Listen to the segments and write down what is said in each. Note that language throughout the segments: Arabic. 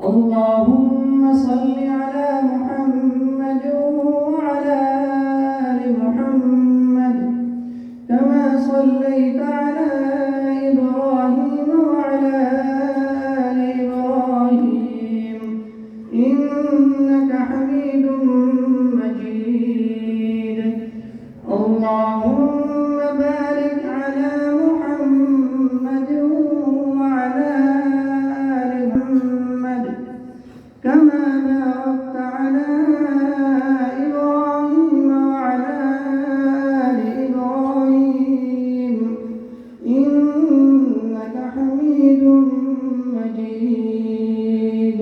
اللهم صل على محمد وعلى آل محمد كما صليت على إبراهيم وعلى آل إبراهيم إنك حميد مجيد. اللهم بارك على محمد وعلى آل محمد كما باركت على إبراهيم وعلى آل إبراهيم إنك حميد مجيد.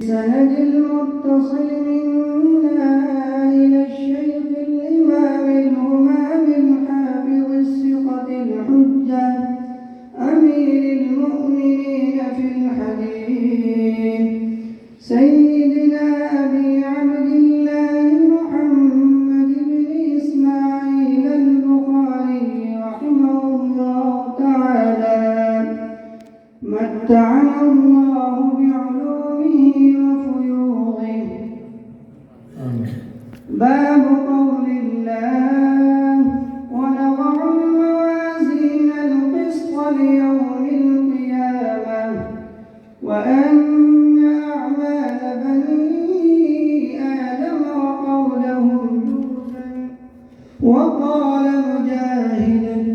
سند المتصل منا إلى الشيخ الإمام الهمام الحافظ الثقة الحجة أمير المؤمنين في الحديث سيدنا أبي عبد الله محمد بن إسماعيل البخاري رحمه الله تعالى متعنا الله بعلومه وفيوضه. باب قول الله ونضع الموازين القسط ليوم القيامة وأن أعمال بني آدم وقولهم يوزن. وقال مجاهد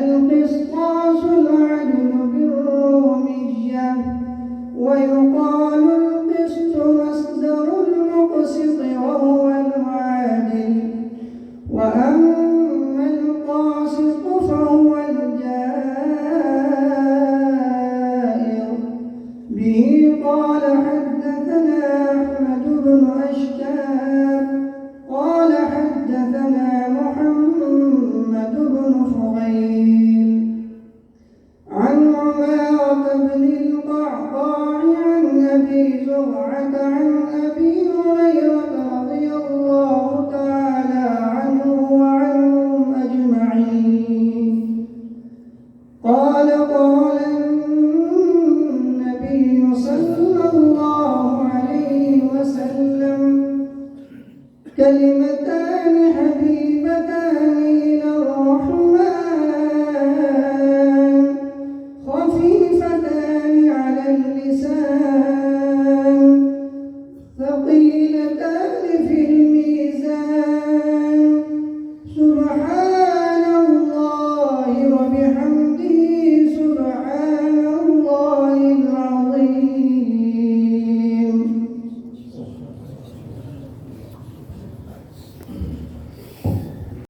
القسطاس العدل بالرومية ويقال القسط مصدر المقسط وهو العادل وأما القاسط فهو الجائر. به قال حدثنا أحمد بن